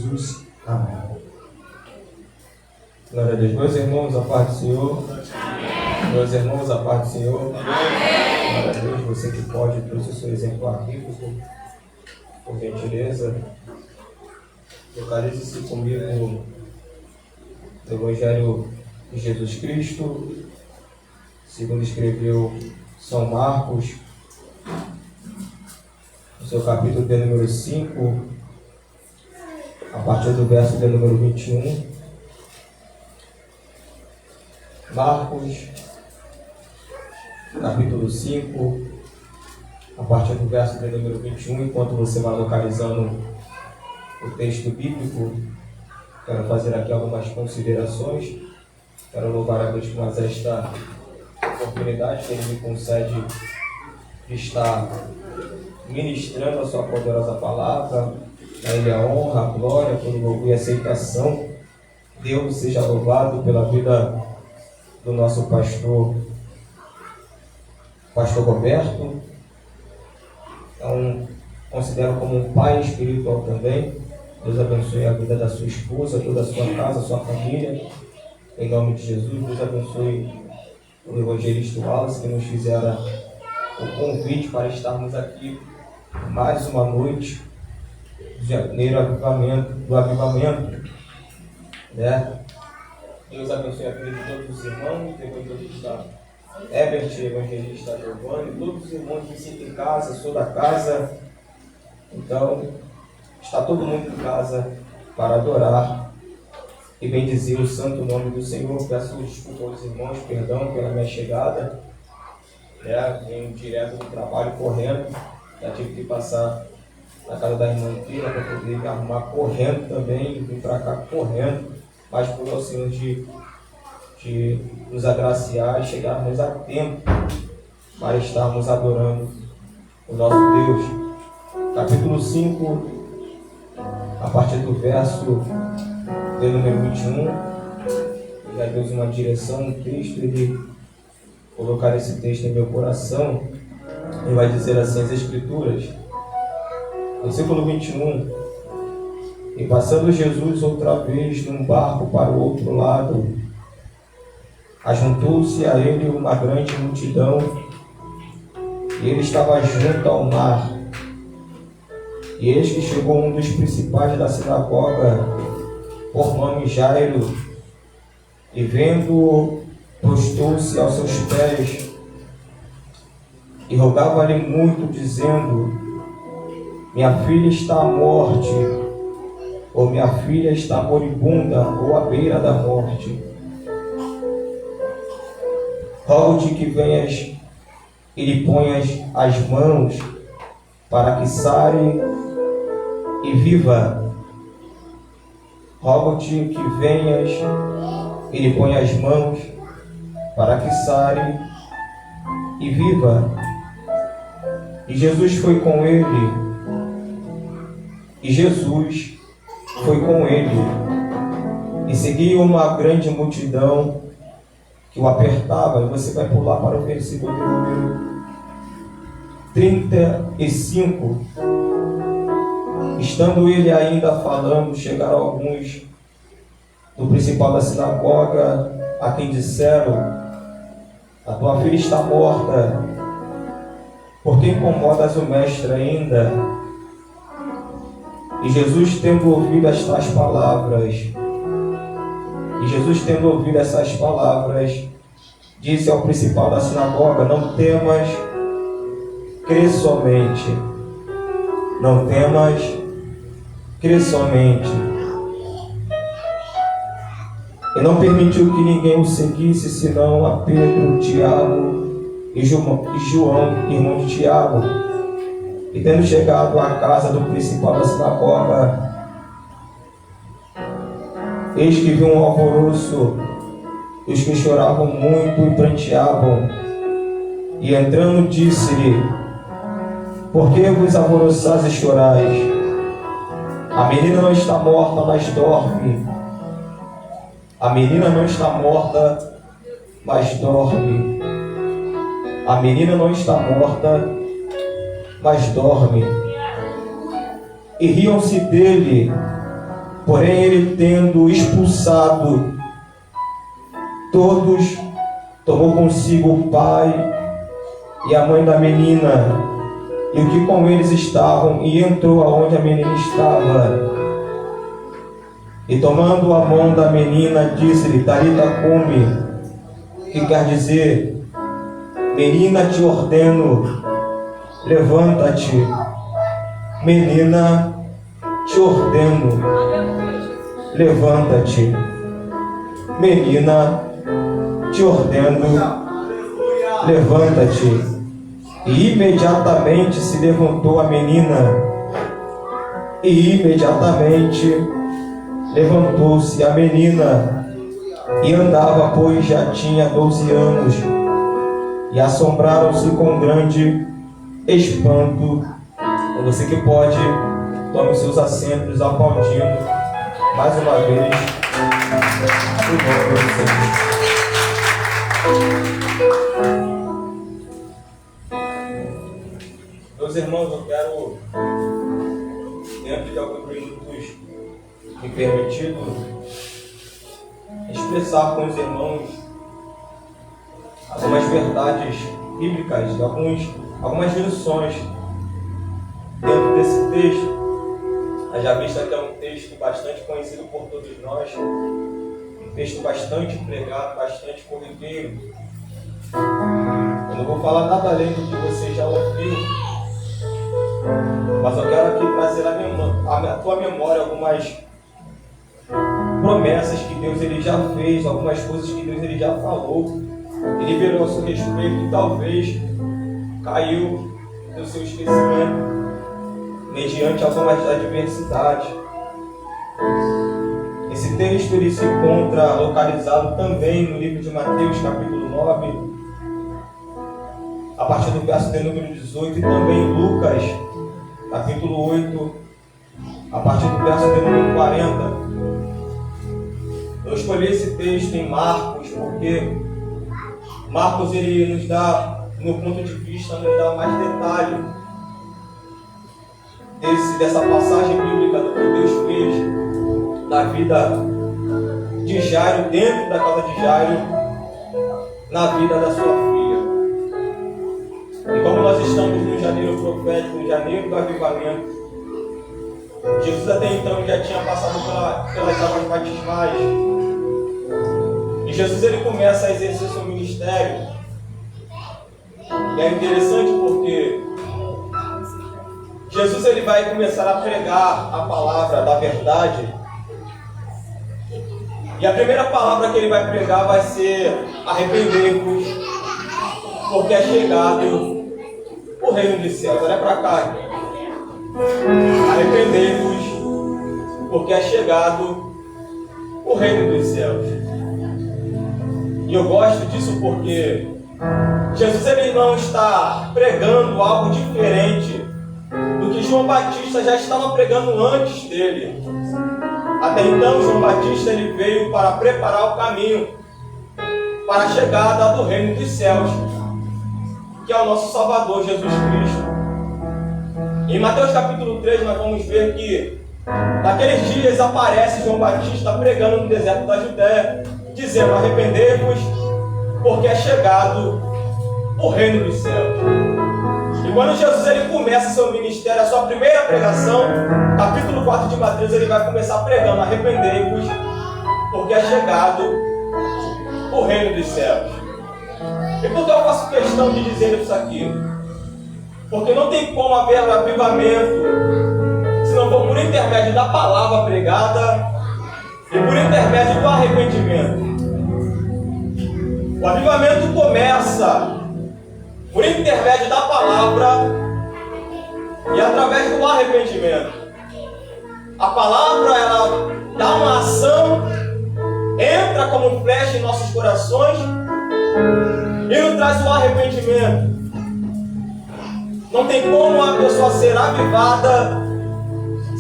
Jesus. Amém. Glória a Deus. Meus irmãos, a paz do Senhor. Amém. Meus irmãos, a paz do Senhor. Amém. Glória a Deus. Você que pode, trouxe o seu exemplar bíblico, por gentileza. Localize-se comigo no Evangelho de Jesus Cristo, segundo escreveu São Marcos, no seu capítulo de número 5, a partir do verso de número 21. Marcos, capítulo 5, a partir do verso de número 21. Enquanto você vai localizando o texto bíblico, quero fazer aqui algumas considerações. Quero louvar a Deus por mais esta oportunidade que Ele me concede de estar ministrando a sua poderosa palavra. A Ele a honra, a glória, todo louvor e aceitação. Deus seja louvado pela vida do nosso pastor Roberto. Então, considero como um pai espiritual também. Deus abençoe a vida da sua esposa, toda a sua casa, a sua família. Em nome de Jesus, Deus abençoe o evangelista Wallace, que nos fizera o convite para estarmos aqui mais uma noite de janeiro do avivamento, né? Deus abençoe a vida de todos os irmãos, do evangelista Herbert, evangelista Giovanni, todos os irmãos que sintam em casa, sou da casa. Então, está todo mundo em casa para adorar e bendizer o santo nome do Senhor. Peço desculpa aos irmãos, perdão pela minha chegada. Venho direto do trabalho correndo. Já tive que passar na casa da irmã Pira para poder me arrumar correndo também, e vim para cá correndo. Mas por o Senhor de nos agraciar e chegarmos a tempo para estarmos adorando o nosso Deus. Capítulo 5, a partir do verso de número 21, já Deus uma direção, um texto, Ele colocar esse texto em meu coração, e vai dizer assim as Escrituras, versículo 21, e passando Jesus outra vez num barco para o outro lado, ajuntou-se a ele uma grande multidão, e ele estava junto ao mar. E eis que chegou um dos principais da sinagoga, por nome Jairo, e vendo-o, prostou-se aos seus pés, e rogava-lhe muito, dizendo: minha filha está à morte, ou minha filha está moribunda, ou à beira da morte. Rogo-te que venhas e lhe ponhas as mãos, para que sare e viva. Rogo-te que venhas e lhe ponhas as mãos, para que sare e viva. E Jesus foi com ele. E seguia uma grande multidão que o apertava. E você vai pular para o versículo número 35. Estando ele ainda falando, chegaram alguns do principal da sinagoga, a quem disseram: a tua filha está morta, por que incomodas o mestre ainda? E Jesus, tendo ouvido essas palavras, disse ao principal da sinagoga: não temas, crê somente. Não temas, crê somente. E não permitiu que ninguém o seguisse, senão a Pedro, Tiago e João, irmão de Tiago. E tendo chegado à casa do principal da sinagoga, eis que viu um alvoroço, e os que choravam muito e pranteavam. E entrando, disse-lhe: por que vos alvoroçais e chorais? A menina não está morta, mas dorme. A menina não está morta, mas dorme. A menina não está morta, mas dorme. E riam-se dele. Porém, ele, tendo expulsado todos, tomou consigo o pai e a mãe da menina e o que com eles estavam, e entrou aonde a menina estava. E tomando a mão da menina, disse-lhe: Talita cumi, que quer dizer: menina, te ordeno, levanta-te. Menina, te ordeno, levanta-te. Menina, te ordeno, levanta-te. E imediatamente se levantou a menina, e imediatamente levantou-se a menina, e andava, pois já tinha 12 anos, e assombraram-se com grande espanto. Você que pode, tome os seus assentos, aplaudindo mais uma vez o nome do Senhor. Meus irmãos, eu quero, dentro de alguns minutos me permitido, expressar com os irmãos algumas verdades bíblicas, algumas lições dentro desse texto. Já vista que é um texto bastante conhecido por todos nós, um texto bastante pregado, bastante corriqueiro. Eu não vou falar nada além do que você já ouviu, mas eu quero aqui trazer à tua memória algumas promessas que Deus ele já fez, algumas coisas que Deus ele já falou, ele liberou a seu respeito e talvez caiu no seu esquecimento mediante algumas adversidades. Esse texto ele se encontra localizado também no livro de Mateus, capítulo 9, a partir do verso de número 18, e também em Lucas, capítulo 8, a partir do verso de número 40. Eu escolhi esse texto em Marcos porque Marcos ele nos dá, no ponto de vista, nos dá mais detalhe dessa passagem bíblica do que Deus fez na vida de Jairo, dentro da casa de Jairo, na vida da sua filha. E como nós estamos no janeiro profético, no janeiro do avivamento, Jesus até então já tinha passado pelas águas batismais. E Jesus ele começa a exercer seu ministério. E é interessante porque Jesus ele vai começar a pregar a palavra da verdade. E a primeira palavra que ele vai pregar vai ser: arrependei-vos, porque é chegado o reino dos céus. Olha para cá. Arrependei-vos, porque é chegado o reino dos céus. E eu gosto disso porque Jesus ele não está pregando algo diferente do que João Batista já estava pregando antes dele. Até então, João Batista ele veio para preparar o caminho para a chegada do reino dos céus, que é o nosso Salvador, Jesus Cristo. Em Mateus capítulo 3, nós vamos ver que naqueles dias aparece João Batista pregando no deserto da Judéia, dizendo: arrependei-vos, porque é chegado o reino dos céus. E quando Jesus ele começa seu ministério, a sua primeira pregação, capítulo 4 de Mateus, ele vai começar pregando: arrependei-vos, porque é chegado o reino dos céus. E por que eu faço questão de dizer isso aqui? Porque não tem como haver avivamento se não for por intermédio da palavra pregada e por intermédio do arrependimento. O avivamento começa por intermédio da palavra e através do arrependimento. A palavra ela dá uma ação, entra como flecha em nossos corações e nos traz o arrependimento. Não tem como a pessoa ser avivada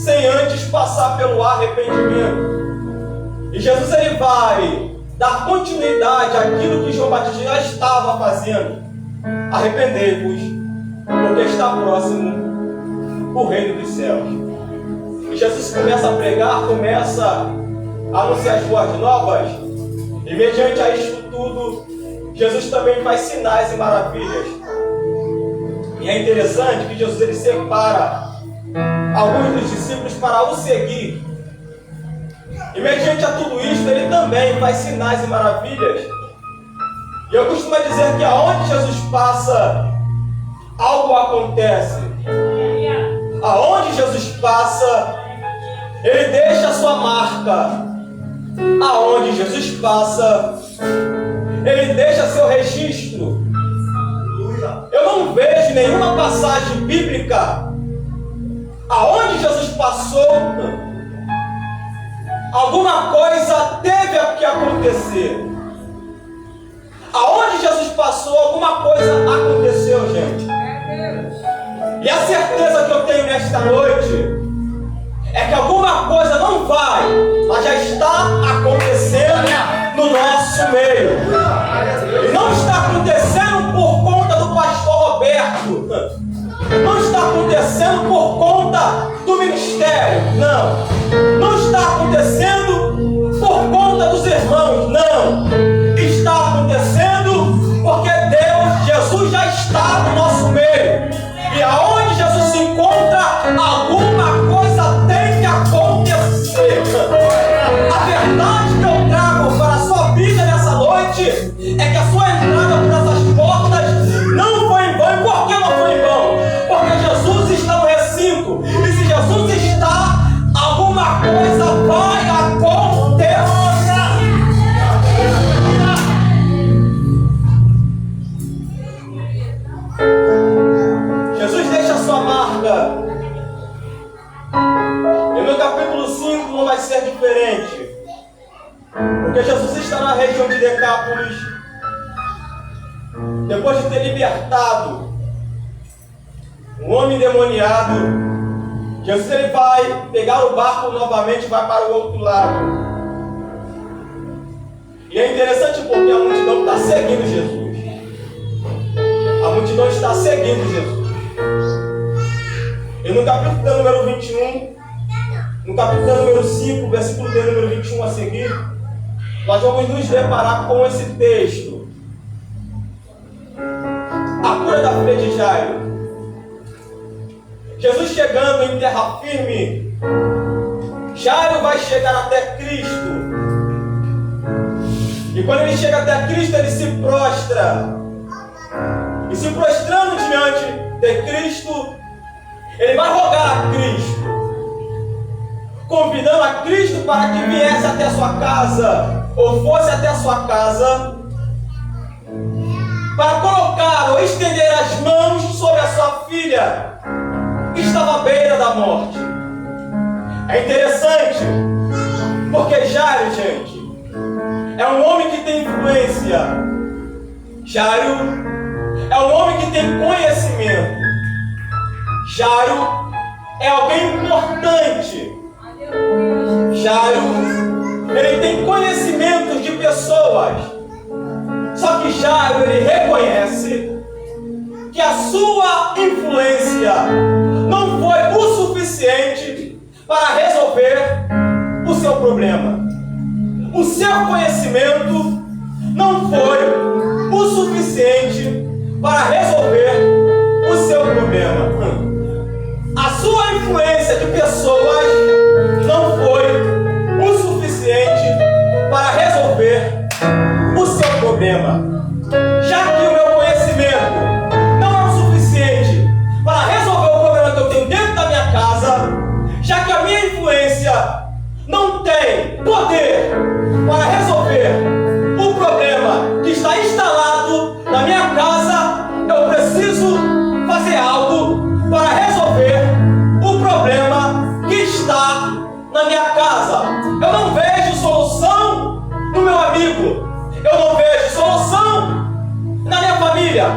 sem antes passar pelo arrependimento. E Jesus ele vai dar continuidade àquilo que João Batista já estava fazendo. Arrependei-vos, porque está próximo o reino dos céus. E Jesus começa a pregar, começa a anunciar as boas novas. E mediante a isto tudo, Jesus também faz sinais e maravilhas. E é interessante que Jesus ele separa alguns dos discípulos para o seguir. E mediante a tudo isto, ele também faz sinais e maravilhas. E eu costumo dizer que aonde Jesus passa, algo acontece. Aonde Jesus passa, ele deixa a sua marca. Aonde Jesus passa, ele deixa seu registro. Eu não vejo nenhuma passagem bíblica aonde Jesus passou, alguma coisa teve que acontecer. Aonde Jesus passou, alguma coisa aconteceu, gente. E a certeza que eu tenho nesta noite é que alguma coisa não vai, mas já está acontecendo no nosso meio. E não está acontecendo por conta do pastor Roberto. Não está acontecendo por conta do ministério. Não. Não está acontecendo por conta dos irmãos. Não. Está acontecendo porque Deus, Jesus já está no nosso meio. E aonde Jesus se encontra, alguma coisa tem que acontecer. A verdade que eu trago para a sua vida nessa noite é que a sua entrada por essas portas não foi em vão. Por que não foi em vão? Porque Jesus está no recinto. E se Jesus está, alguma coisa vai acontecer. Jesus deixa a sua marca. E no capítulo 5 não vai ser diferente. Porque Jesus está na região de Decápolis. Depois de ter libertado um homem endemoniado, Jesus ele vai pegar o barco novamente e vai para o outro lado. E é interessante porque a multidão está seguindo Jesus. A multidão está seguindo Jesus. E no capítulo de número 21, no capítulo de número 5, versículo de número 21 a seguir, nós vamos nos deparar com esse texto. A cura da filha de Jairo. Jesus chegando em terra firme, Jairo vai chegar até Cristo. E quando ele chega até Cristo, ele se prostra. E se prostrando diante de Cristo, ele vai rogar a Cristo, convidando a Cristo para que viesse até a sua casa, ou fosse até a sua casa, para colocar ou estender as mãos sobre a sua filha, que estava à beira da morte. É interessante, porque Jairo, gente, é um homem que tem influência. Jairo é um homem que tem conhecimento. Jairo é alguém importante. Jairo, ele tem conhecimento de pessoas. Só que Jairo, ele reconhece que a sua influência não foi o suficiente para resolver o seu problema. O seu conhecimento não foi o suficiente para resolver o seu problema. A sua influência de pessoas não foi o suficiente para resolver o seu problema. Já que o meu conhecimento não é o suficiente para resolver o problema que eu tenho dentro da minha casa, já que a minha influência não tem poder para resolver o problema que está instalado na minha casa, eu preciso fazer algo para resolver o problema que está na minha casa. Eu não vejo solução no meu amigo. Eu não vejo solução na minha família.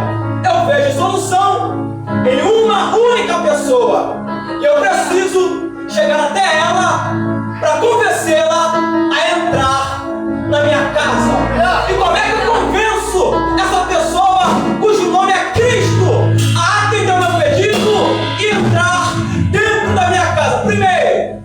Eu vejo solução em uma única pessoa. E eu preciso chegar até ela para convencê-la a entrar na minha casa. E como é que eu convenço essa pessoa cujo nome é Cristo a atender o meu pedido e entrar dentro da minha casa? Primeiro,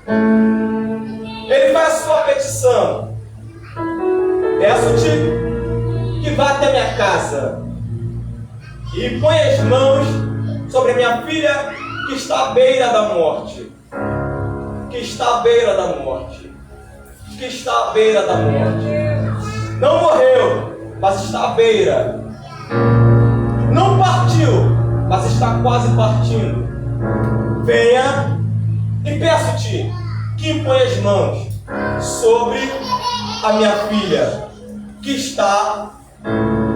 Ele faz a sua petição. Peço-te que vá até minha casa e põe as mãos sobre a minha filha que está à beira da morte. Que está à beira da morte. Que está à beira da morte. Não morreu, mas está à beira. Não partiu, mas está quase partindo. Venha e peço-te que impõe as mãos sobre a minha filha que está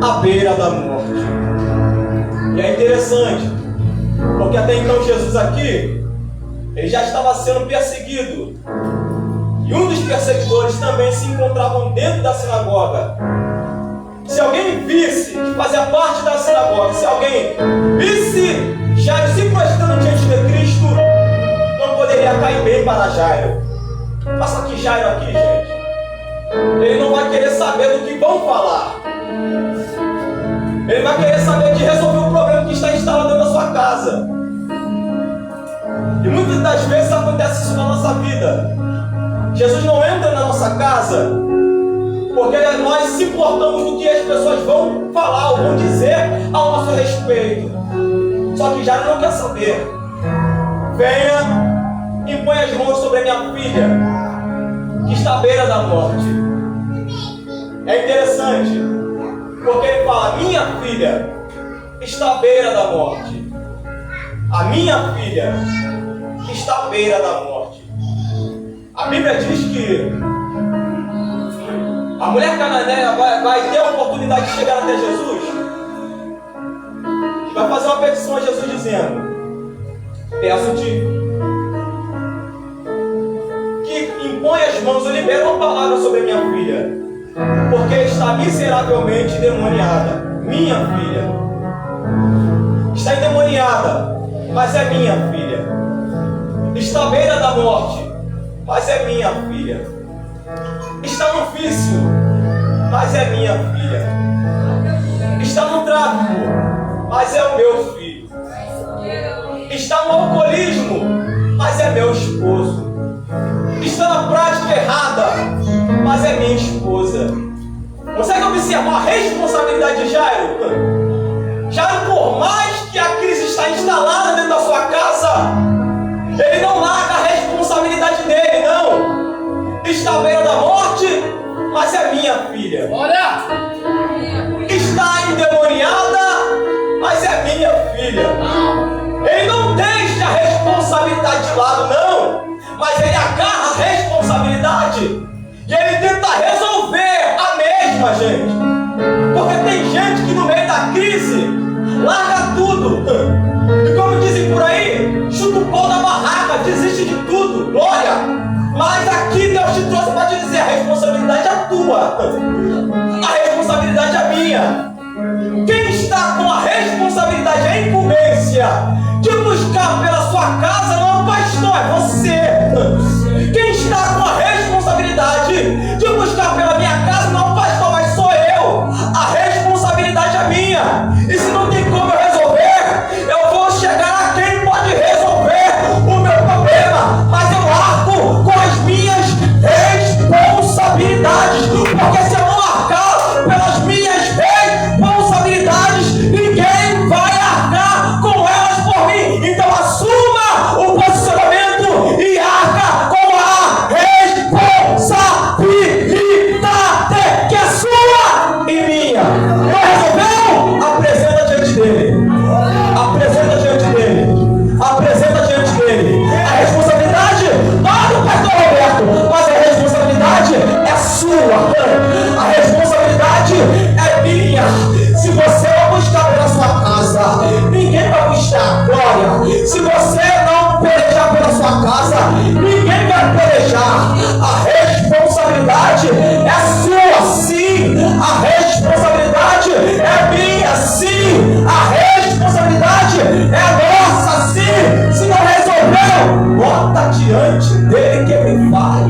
à beira da morte. E é interessante, porque até então Jesus aqui, ele já estava sendo perseguido. E um dos perseguidores também se encontravam dentro da sinagoga. Se alguém visse, que fazia parte da sinagoga, se alguém visse Jairo se prostrando diante de Cristo, não poderia cair bem para Jairo. Mas só que Jairo aqui, gente, ele não vai querer saber do que vão falar. Ele vai querer saber de resolver o problema que está instalado dentro da sua casa. E muitas das vezes acontece isso na nossa vida. Jesus não entra na nossa casa porque nós se importamos do que as pessoas vão falar ou vão dizer ao nosso respeito. Só que Jairo não quer saber. Venha e põe as mãos sobre a minha filha que está à beira da morte. É interessante, porque ele fala: minha filha está à beira da morte. A minha filha está à beira da morte. A Bíblia diz que a mulher cananeia vai ter a oportunidade de chegar até Jesus e vai fazer uma petição a Jesus dizendo: peço-te que impõe as mãos e libera uma palavra sobre a minha filha, porque está miseravelmente endemoniada. Minha filha está endemoniada, mas é minha filha. Está à beira da morte, mas é minha filha. Está no vício, mas é minha filha. Está no tráfico, mas é o meu filho. Está no alcoolismo, mas é meu esposo. Está na prática errada, mas é minha esposa. Consegue observar a responsabilidade de Jairo? Jairo, por mais que a crise está instalada dentro da sua casa, ele não larga a responsabilidade dele, não. Está à beira da morte, mas é minha filha. Olha! Está endemoniada, mas é minha filha. Ele não deixa a responsabilidade de lado, não. Mas ele agarra a responsabilidade e ele tenta resolver a mesma, gente. Porque tem gente que no meio da crise larga tudo. E como dizem por aí, chuta o pau da barraca, desiste de tudo. Glória! Mas aqui Deus te trouxe para te dizer: a responsabilidade é tua. A responsabilidade é minha. Quem está com a responsabilidade, a incumbência de buscar pela sua casa não é o pastor, é você. Quem está com a responsabilidade de buscar pela minha casa não é o pastor, mas sou eu. A responsabilidade é minha. E se não tem como eu resolver, eu vou chegar a quem pode resolver o meu problema. Mas eu arco com as minhas responsabilidades. Porque se eu não arcar pelas minhas responsabilidades, ninguém vai arcar com elas por mim. Então assuma o posicionamento e arca com a responsabilidade que é sua e minha. Não resolveu? Apresenta diante dele. Apresenta diante dele. Apresenta diante dele. A responsabilidade não é do pastor Roberto, mas a responsabilidade é sua. A responsabilidade é minha. Se você não buscar pela sua casa, ninguém vai buscar. Glória. Se você não pelejar pela sua casa, ninguém vai pelejar. A responsabilidade é sua, sim. A responsabilidade é minha, sim. A responsabilidade é nossa, sim. Se não resolveu, bota diante dele que ele fale.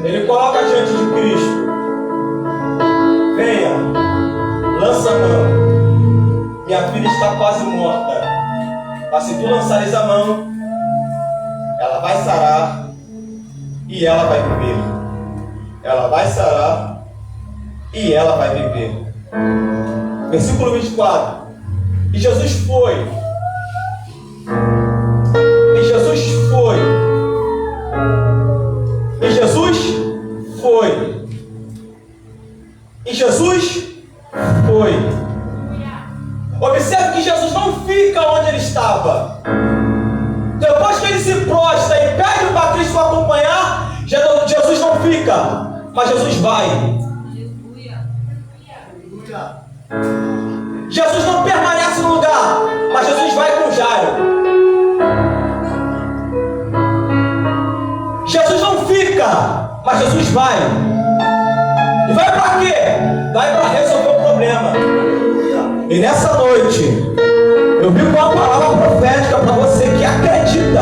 Ele coloca diante de Cristo: venha Mas se tu lançares a mão, ela vai sarar e ela vai viver. Ela vai sarar e ela vai viver. Versículo 24. E Jesus foi. E Jesus foi. E Jesus foi. E Jesus foi. Observe que Jesus não fica onde ele estava. Depois que ele se prostra e pede para Cristo acompanhar, Jesus não fica, mas Jesus vai. Jesus não permanece no lugar, mas Jesus vai com Jairo. Jesus não fica, mas Jesus vai. E vai para quê? Vai para resolver o problema. E nessa noite, eu vi uma palavra profética para você que acredita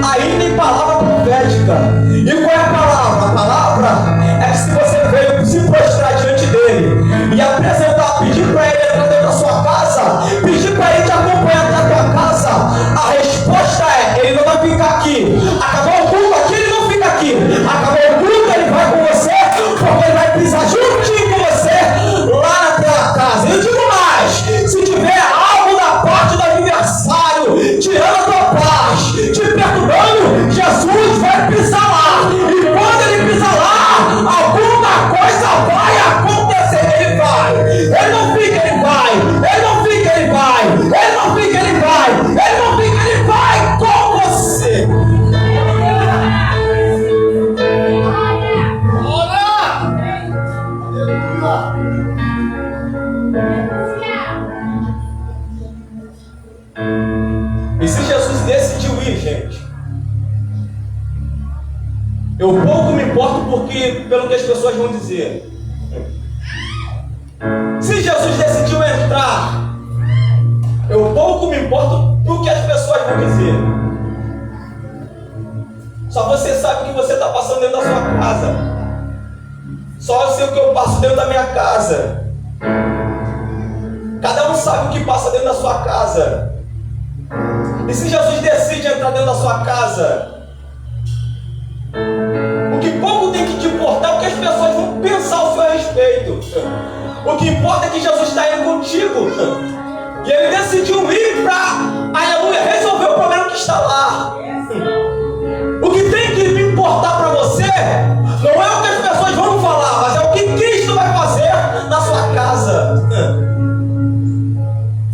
ainda em palavra profética. E qual é a palavra? A palavra é que se você veio se prostrar diante dele e apresentar, pedir para ele entrar dentro da sua casa, pedir para ele te acompanhar na tua casa, a resposta é: ele não vai ficar aqui. Acabou o culto aqui, ele não fica aqui. Acabou o culto, ele vai com você, porque ele vai pisar juntinho com você lá naquela casa. Eu digo mais: se tiver algo da parte do adversário tirando a tua paz, te perturbando, Jesus vai pisar lá. E quando ele pisar lá, alguma coisa vai acontecer. Ele vai. Ele não fica, ele vai. Ele não fica, ele vai. Ele não fica, ele vai. Ele não fica, ele vai com você. E se Jesus decidiu ir, gente, eu pouco me importo pelo que as pessoas vão dizer. Se Jesus decidiu entrar, eu pouco me importo pelo que as pessoas vão dizer. Só você sabe o que você está passando dentro da sua casa. Só eu sei o que eu passo dentro da minha casa. Cada um sabe o que passa dentro da sua casa. E se Jesus decide entrar dentro da sua casa, o que pouco tem que te importar é o que as pessoas vão pensar ao seu respeito. O que importa é que Jesus está indo contigo. E ele decidiu ir para, aleluia, resolver o problema que está lá. O que tem que me importar para você não é o que as pessoas vão falar, mas é o que Cristo vai fazer na sua casa.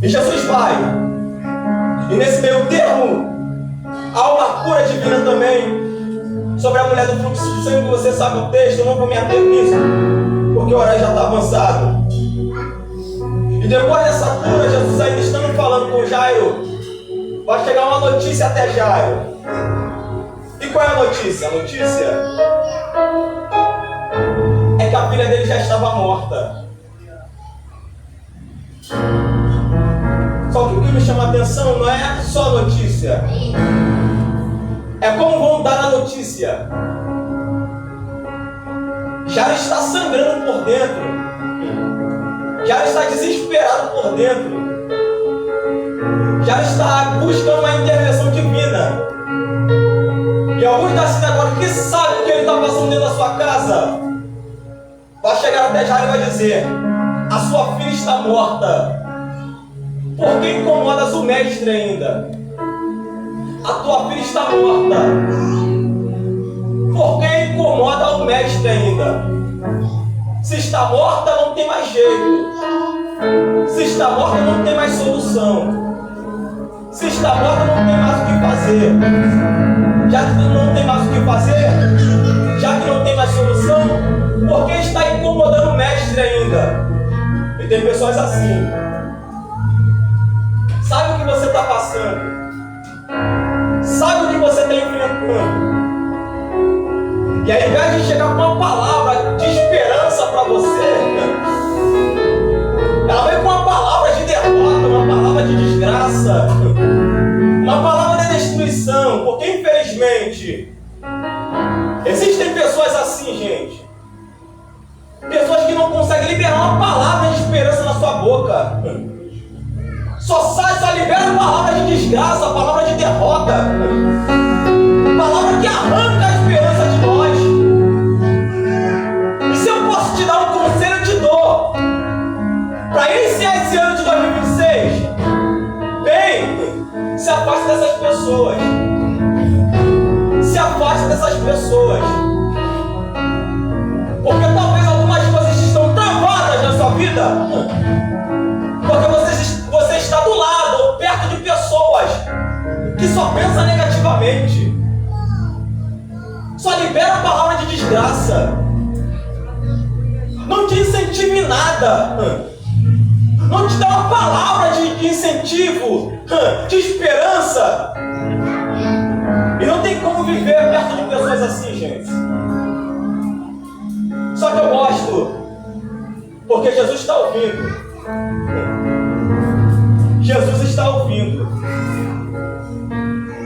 E Jesus vai. E nesse meio termo, há uma cura divina também sobre a mulher do fluxo de sangue. Você sabe o texto, eu não vou me ater nisso, porque o horário já está avançado. E depois dessa cura, Jesus ainda estando falando com Jairo, vai chegar uma notícia até Jairo. E qual é a notícia? A notícia é que a filha dele já estava morta. Só que o que me chama a atenção não é só a notícia, é como vão dar a notícia. Já está sangrando por dentro, já está desesperado por dentro, já está buscando uma intervenção divina. E alguns da sinagoga que sabem o que ele está passando dentro da sua casa, vai chegar até Jairo e vai dizer: a sua filha está morta. Por que incomodas o mestre ainda? A tua filha está morta. Por que incomoda o mestre ainda? Se está morta, não tem mais jeito. Se está morta, não tem mais solução. Se está morta, não tem mais o que fazer. Já que não tem mais o que fazer, já que não tem mais solução, por que está incomodando o mestre ainda? E tem pessoas assim. Sabe o que você está passando? Sabe o que você está enfrentando? E ao invés de chegar com uma palavra de esperança para você, ela vem com uma palavra de derrota, uma palavra de desgraça, uma palavra de destruição. Porque infelizmente existem pessoas assim, gente. Pessoas que não conseguem liberar uma palavra de esperança na sua boca. Só libera palavras de desgraça. desgraça, palavra de derrota, palavra que arranca a esperança de nós. E se eu posso te dar um conselho, eu te dou. Para iniciar esse ano de 2026, bem, se afaste dessas pessoas. Se afaste dessas pessoas. Porque talvez algumas coisas estão travadas na sua vida. Porque você está do lado ou perto de pessoas que só pensam negativamente. Só libera a palavra de desgraça. Não te incentive em nada. Não te dá uma palavra de incentivo, de esperança. E não tem como viver perto de pessoas assim, gente. Só que eu gosto, porque Jesus está ouvindo. Jesus está ouvindo.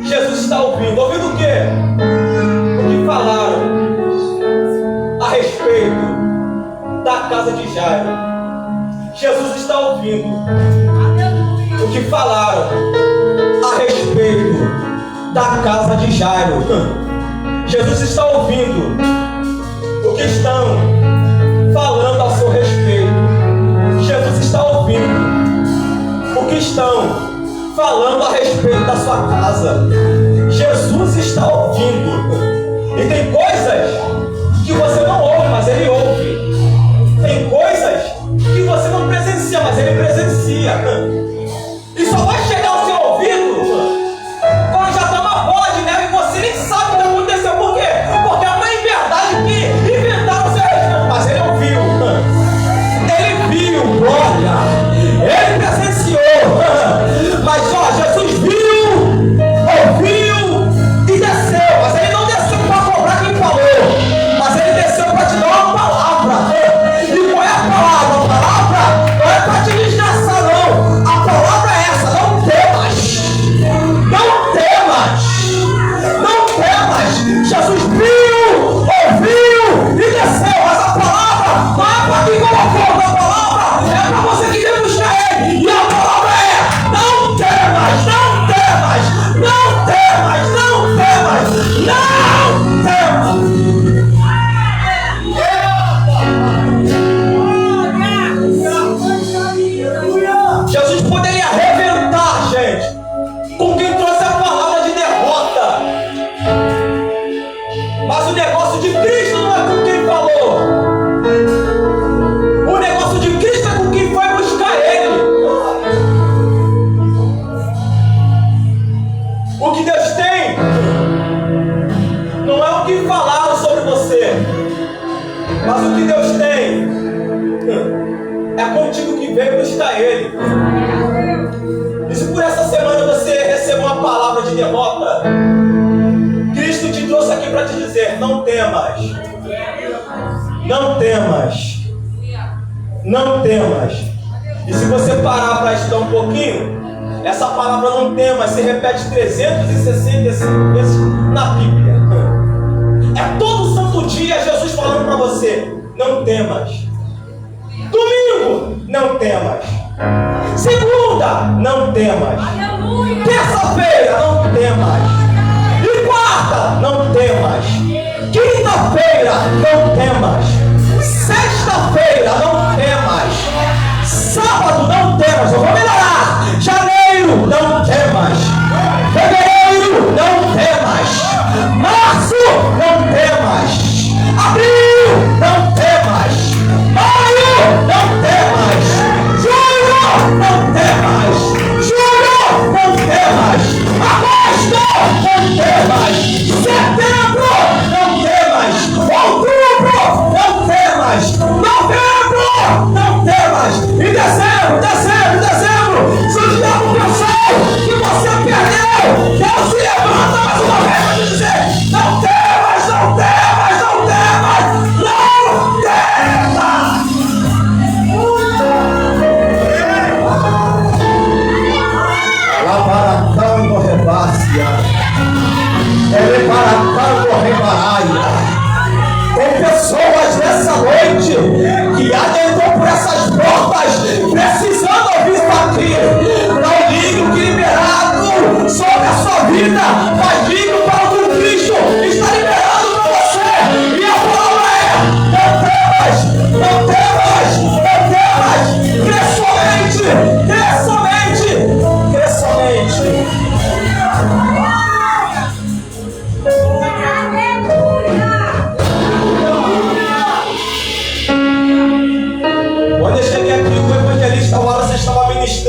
Jesus está ouvindo. Ouvindo o quê? O que falaram a respeito da casa de Jairo. Jesus está ouvindo o que falaram a respeito da casa de Jairo. Jesus está ouvindo o que estão falando a seu respeito. Jesus está ouvindo o que estão falando a respeito da sua casa. Jesus está ouvindo. E tem coisas que você não ouve, mas Ele ouve. Tem coisas que você não presencia, mas Ele presencia. E só vai chegar ao seu ouvido quando já está uma bola de neve e você nem sabe o que aconteceu. Por quê? Porque é uma inverdade que inventaram o seu respeito, mas Ele ouviu. Ele viu, glória. Ele presenciou. Mas ó, Jesus viu, ouviu e desceu. Mas Ele não desceu para cobrar quem falou, mas Ele desceu para te dar uma palavra. E qual é a palavra? A palavra não é para te desgraçar, não. A palavra é essa: não temas. Não temas. Não temas. Jesus viu, ouviu e desceu. Mas a palavra não é para quem colocou. A palavra é para você que deve buscar Ele. E a palavra é: não temas, não temas, não temas, não temas, não temas. Jesus poderia arrebentar, gente, com quem trouxe a palavra de derrota. Mas o negócio de Cristo não é com quem falou. O negócio de Cristo é com quem foi buscar Ele. O que Deus tem não é o que falaram sobre você, mas o que Deus tem é contigo que veio buscar Ele. E se por essa semana você recebeu uma palavra de derrota, Cristo te trouxe aqui para te dizer: não temas. Não temas. Não temas. E se você parar para estudar um pouquinho, essa palavra não temas se repete 365 vezes na Bíblia. É todo santo dia Jesus falando para você: não temas. Domingo, não temas. Segunda, não temas. Terça-feira, não temas. E quarta, não temas. Quinta-feira, não temas. Sexta-feira, não temas. Sábado, não temas. Eu vou melhorar. Janeiro, não temas. Fevereiro, não temas. Março, não temas. Abril, não temas. Maio, não temas. Junho, não temas. Julho, não temas. Agosto, não temas. Setembro, não temas. Outubro, não temas. Novembro,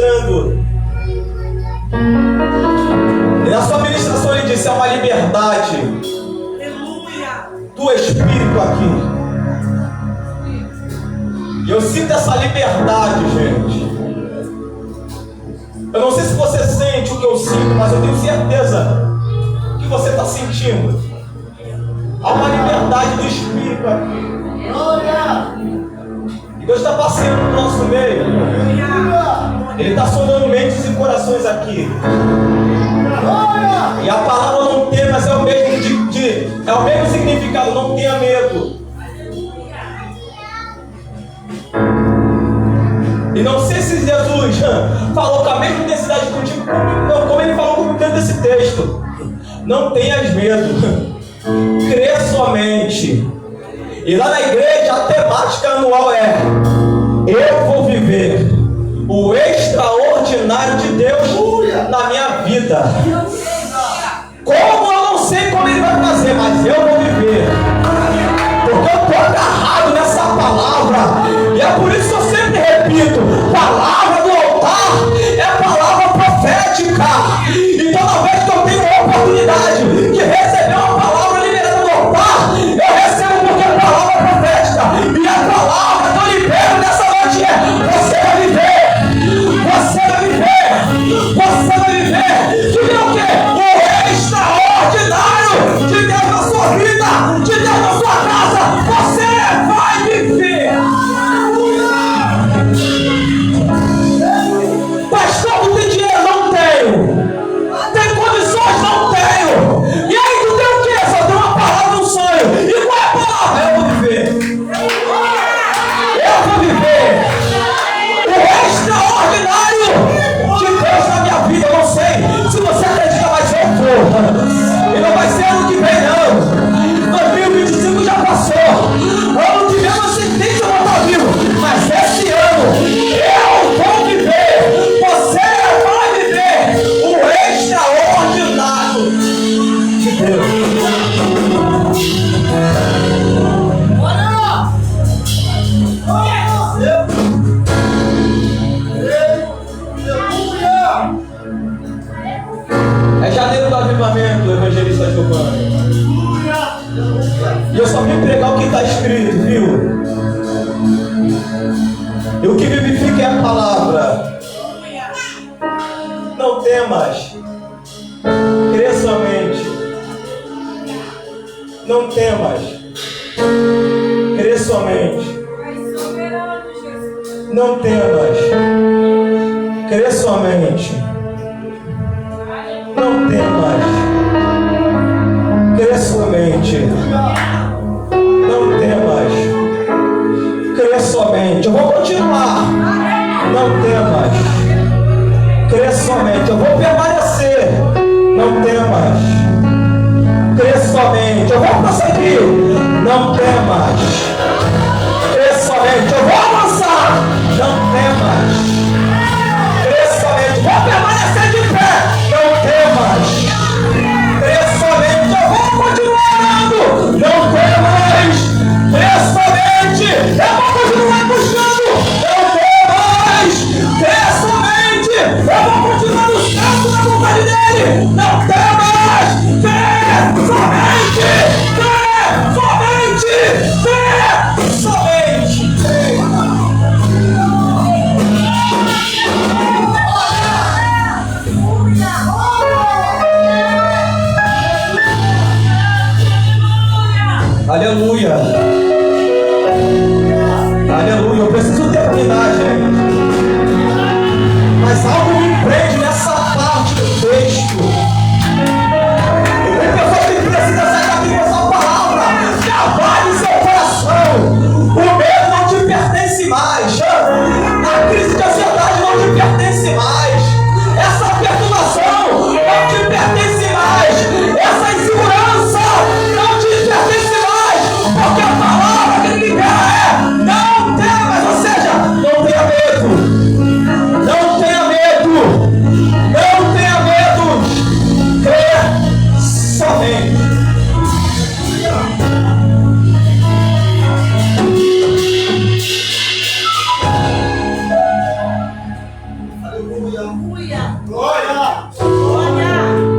ministrando. E na sua ministração ele disse: é uma liberdade do Espírito aqui. E eu sinto essa liberdade, gente. Eu não sei se você sente o que eu sinto, mas eu tenho certeza que você está sentindo. Há uma liberdade do Espírito aqui. E Deus está passeando no nosso meio. Ele está sondando mentes e corações aqui. E a palavra não temas é o mesmo é o mesmo significado, não tenha medo. E não sei se Jesus falou com a mesma intensidade contigo, como ele falou comigo dentro desse texto. Não tenhas medo, crê somente. E lá na igreja a temática anual é: eu vou viver o extraordinário de Deus na minha vida. Como eu não sei como ele vai fazer, mas eu vou viver. Porque eu estou agarrado nessa palavra. E é por isso que eu sempre repito: palavra do altar é palavra profética. E toda vez que eu tenho a oportunidade de receber uma palavra liberada do altar, eu recebo porque é palavra profética. E a palavra que eu libero nessa noite é: você vai viver. Você vai viver. Você vai viver. Que é o quê? O extraordinário de Deus na sua vida, de Deus na sua casa. Você vai viver. Pastor, não tem dinheiro? Não tenho. Tem condições? Não tenho. E aí tu tem o quê? Só tem uma palavra no sonho. E qual é a palavra? Eu vou viver. Eu vou viver o extraordinário de Deus na minha vida. Eu não sei se você acredita, mas eu vou. E não vai ser ano que vem, não. 2025 já passou. Ano que vem você tem que voltar vivo. Mas esse ano eu vou viver. Você vai viver o extraordinário de Deus. É janeiro do avivamento, evangelista Giovanni. E eu só vim pregar o que está escrito, viu? E o que vivifica é a palavra. Não temas, crê somente. Não temas, crê somente. Não temas, crê somente. Não temas, crê somente. Não temas, crê somente. Eu vou continuar. Não temas, crê somente. Eu vou permanecer. Não temas, crê somente. Eu vou prosseguir. Não temas, crê somente. Eu vou avançar. Não temas, crê somente. Vou permanecer de pé. Não temas, crê somente. Eu vou continuar orando. Não temas, crê somente. Eu vou continuar puxando. Não temas, crê somente. Eu vou continuar no centro da vontade dele. Não temas, crê somente. Crê somente. Crê somente. Aleluia. Glória. Glória.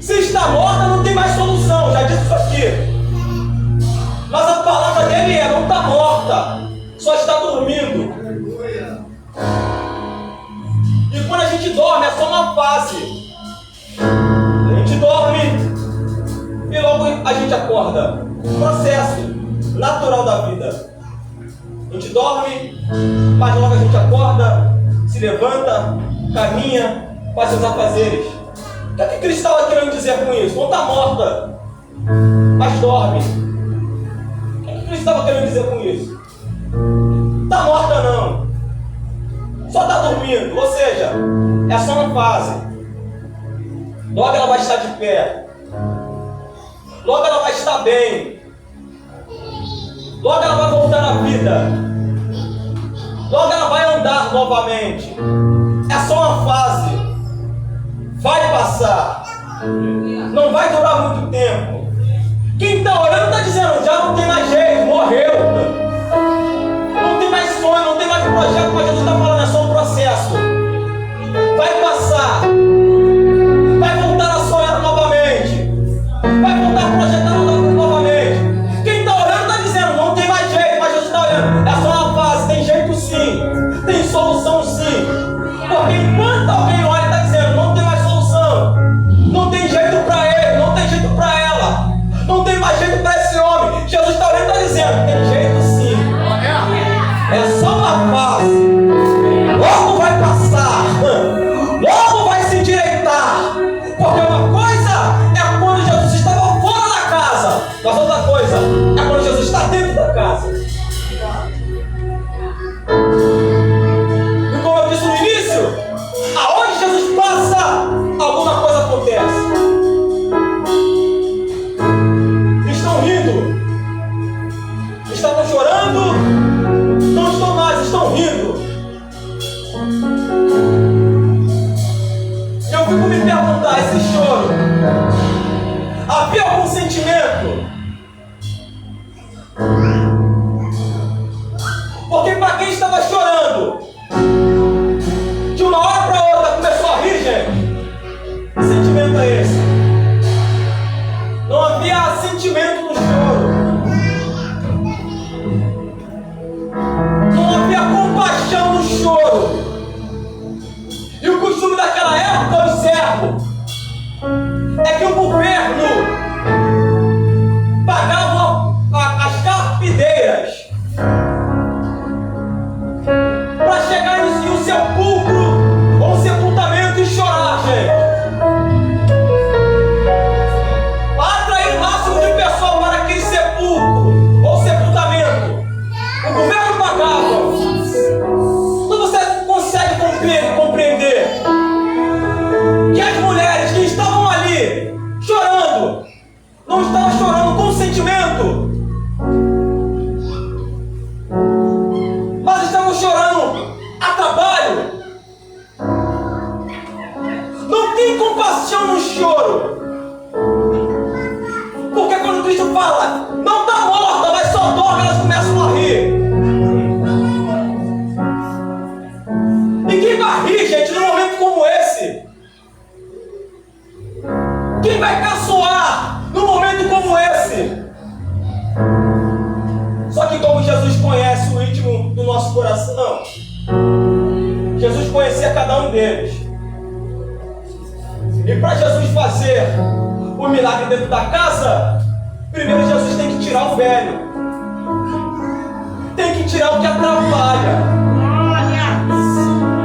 Se está morta, não uma fase. A gente dorme e logo a gente acorda. Processo natural da vida. A gente dorme, mas logo a gente acorda, se levanta, caminha, faz seus afazeres. O que é que Cristo estava querendo dizer com isso? Não está morta, mas dorme. O que é que Cristo estava querendo dizer com isso? Está morta não, só está dormindo, ou seja, é só uma fase. Logo ela vai estar de pé, logo ela vai estar bem, logo ela vai voltar à vida, logo ela vai andar novamente. É só uma fase, vai passar, não vai durar muito tempo. Quem está olhando está dizendo, já não tem mais jeito, morreu, não tem mais sonho, não tem mais projeto, mas Jesus está falando, é só um processo, vai passar, vai voltar a sonhar novamente, vai voltar a projetar novamente. Quem está olhando está dizendo, não tem mais jeito, mas Jesus está olhando, é só uma fase, tem jeito sim, tem solução sim. Porque enquanto alguém olha e está dizendo, não tem mais solução, não tem jeito para ele, não tem jeito para ela, não tem mais jeito para esse homem, Jesus está olhando e está dizendo, tem jeito sim, é só uma fase, logo vai passar, logo vai se endireitar. Porque uma coisa é quando Jesus estava fora da casa, mas outra coisa é quando Jesus está dentro da casa. E como eu disse no início, aonde Jesus passa, alguma coisa acontece. Estão rindo, estavam chorando, não estão mais, estão rindo. E eu fico me perguntar, esse choro, havia algum sentimento? Porque para quem estava chorando, de uma hora para outra começou a rir, gente. Que sentimento é esse? Não havia sentimento no choro. Não havia compaixão no choro. E o costume daquela época, eu observo, é que o governo pagava as carpideiras para chegar em um sepulcro ou um sepultamento e chorar, gente. Para atrair o máximo de pessoas para aquele sepulcro ou sepultamento. O governo pagava. Então você consegue compreender que as mulheres que estavam ali chorando, não estavam chorando com sentimento, mas estavam chorando a trabalho. Não tem compaixão no choro. Porque quando Cristo fala, não está morta, mas só dorme, elas começam a rir. E quem vai rir, gente, num momento como esse? Quem vai caçoar num momento como esse? Só que como Jesus conhece o ritmo do nosso coração, Jesus conhecia cada um deles. E para Jesus fazer o milagre dentro da casa, primeiro Jesus tem que tirar o velho, tem que tirar o que atrapalha,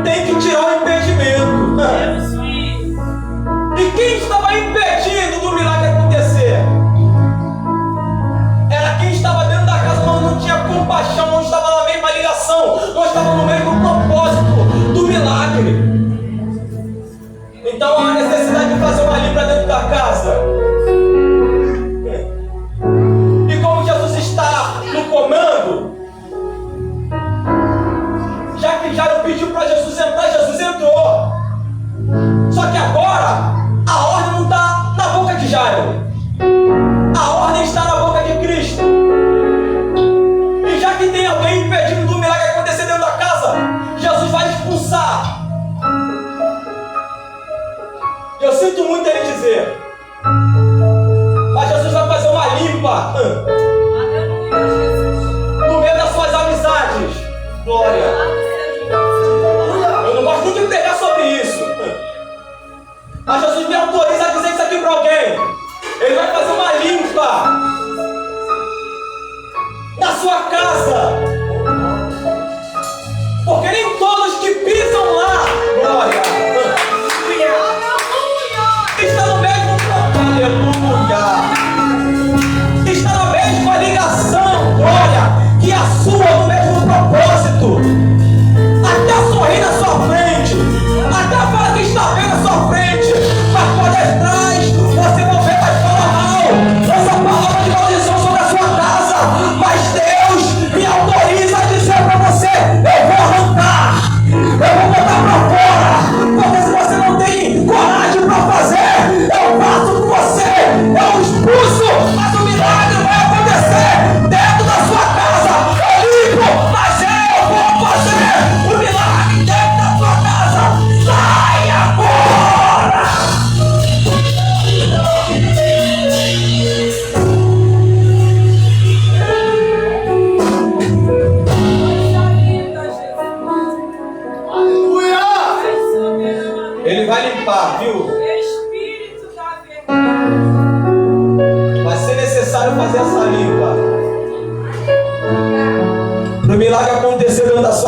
tem que tirar o impedimento. E quem estava impedindo do milagre acontecer? Era quem estava dentro da casa, mas não tinha compaixão, não estava na mesma ligação, não estava no mesmo propósito do milagre. Então há necessidade de fazer uma limpa dentro da casa. E como Jesus está no comando, já que Jairo pediu para Jesus entrar, Jesus entrou.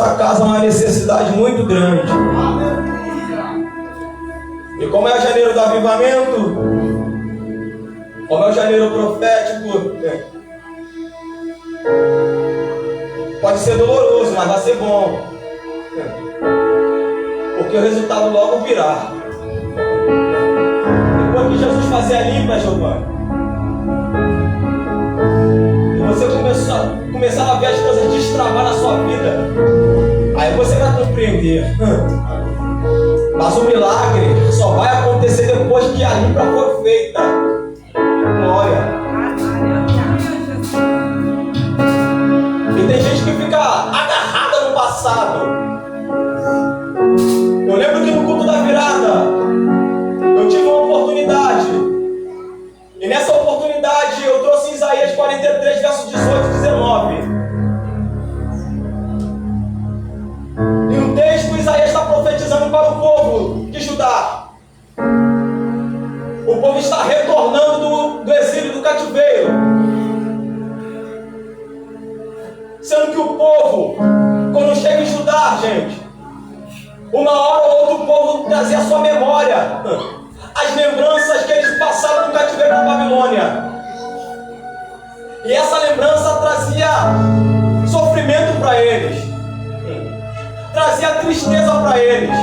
sua casa uma necessidade muito grande. E como é o janeiro do avivamento, como é o janeiro profético, pode ser doloroso, mas vai ser bom. Porque o resultado logo virá. Depois que Jesus fazia a limpa, Giovanni, e você começar a ver as coisas destravar na sua vida, aí você vai compreender. Mas o milagre só vai acontecer depois que a limpa for feita. Glória. E tem gente que fica agarrada no passado. Eu lembro que no culto da virada eu tive uma oportunidade. E nessa oportunidade eu trouxe Isaías 43, verso 18 e 19. E o texto, Isaías está profetizando para o povo de Judá. O povo está retornando do exílio, do cativeiro. Sendo que o povo, quando chega em Judá, gente, uma hora ou outra o povo trazia a sua memória as lembranças que eles passaram no cativeiro da Babilônia. E essa lembrança trazia sofrimento para eles, trazia tristeza para eles,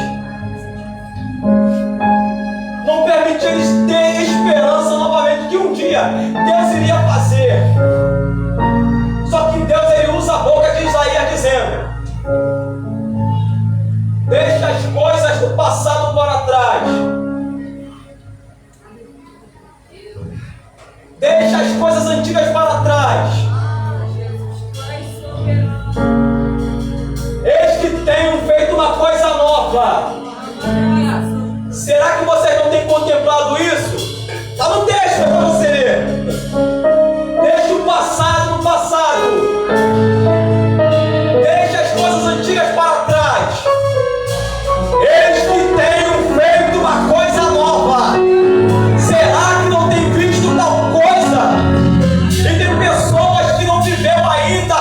não permitia eles ter esperança novamente que um dia Deus iria fazer. Só que Deus, ele usa a boca de Isaías dizendo: deixa as coisas do passado para trás. Deixa as coisas antigas para trás. Eis que tenho feito uma coisa nova. Será que vocês não têm contemplado isso? Está no texto, é para você ler. Deixa o passado no passado. Deixa as coisas antigas para trás. Eis que tenho feito uma coisa nova. Será que não tem visto tal coisa? E tem pessoas que não viveram ainda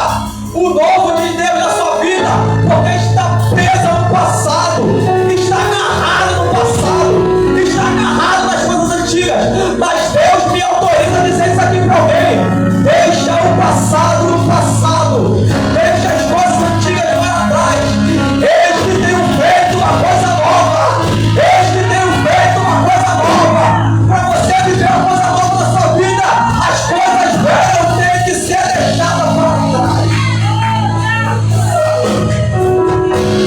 o novo de Deus na sua vida, porque está presa no passado, está agarrada no passado, está agarrada nas coisas antigas. Mas Deus me autoriza a dizer isso aqui para alguém: deixa o passado no passado, deixa as coisas antigas para trás. Eis que tenho feito uma coisa nova. Eis que tenho feito uma coisa nova. Para você viver uma coisa nova na sua vida, as coisas velhas têm que ser deixadas para trás.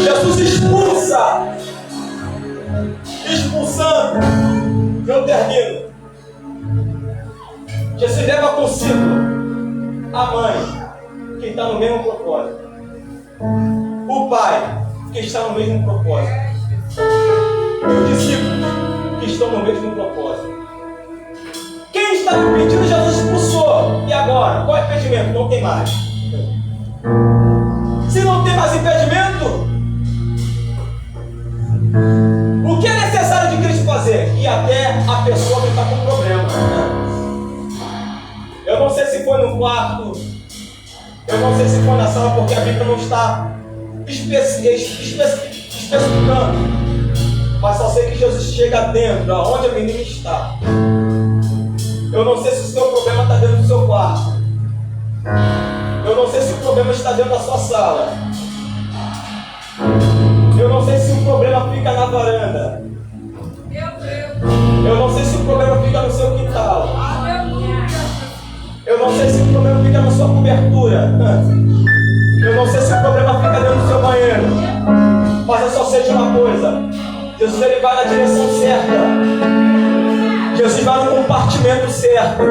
Jesus expulsando, eu termino. Jesus leva consigo a mãe, que está no mesmo propósito, o pai, que está no mesmo propósito, e os discípulos, que estão no mesmo propósito. Quem está impedindo, Jesus expulsou. E agora? Qual é o impedimento? Não tem mais. Se não tem mais impedimento, o que é necessário de Cristo fazer? Ir até a pessoa que está com problema. Eu não sei se foi no quarto, eu não sei se foi na sala, porque a Bíblia não está especificando. Mas só sei que Jesus chega dentro, aonde a menina está. Eu não sei se o seu problema está dentro do seu quarto. Eu não sei se o problema está dentro da sua sala. Eu não sei se o problema fica na varanda. Eu não sei se o problema fica no seu quintal. Eu não sei se o problema fica na sua cobertura. Eu não sei se o problema fica dentro do seu banheiro. Mas eu só sei de uma coisa: Jesus, ele vai na direção certa. Jesus vai no compartimento certo.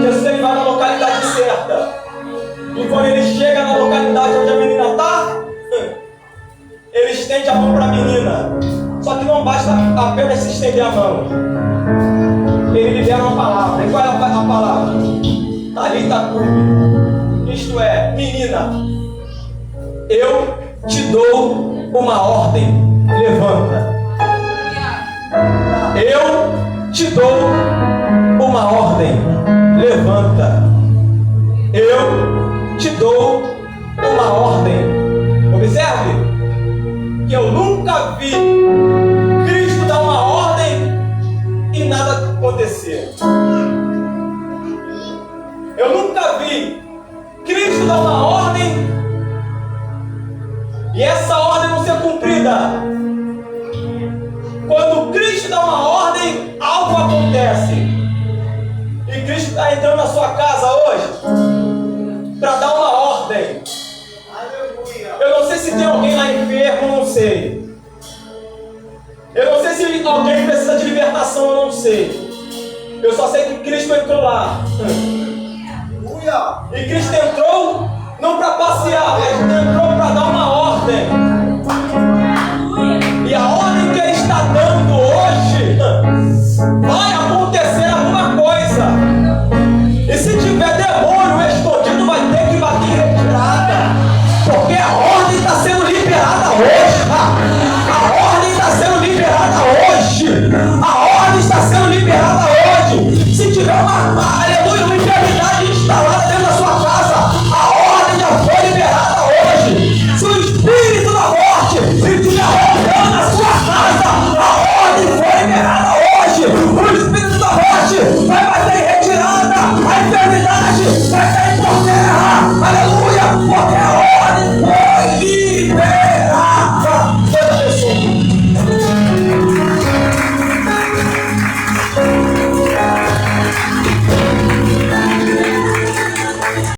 Jesus, ele vai na localidade certa. E quando ele chega na localidade onde a menina está, ele estende a mão para a menina. Só que não basta apenas se estender a mão. Ele libera uma palavra. E qual é a palavra? Talita cumi. Isto é: menina, eu te dou uma ordem. Levanta. Eu te dou uma ordem. Levanta. Eu te dou uma ordem. acontecer. Eu nunca vi Cristo dar uma ordem e essa ordem não ser cumprida. Quando Cristo dá uma ordem, algo acontece. E Cristo está entrando na sua casa hoje para dar uma ordem. Eu não sei se tem alguém lá enfermo, não sei. Eu não sei se alguém precisa de libertação, eu não sei. Eu só sei que Cristo entrou lá. E Cristo entrou não para passear, mas entrou para dar uma ordem. E a ordem que Ele está dando hoje vai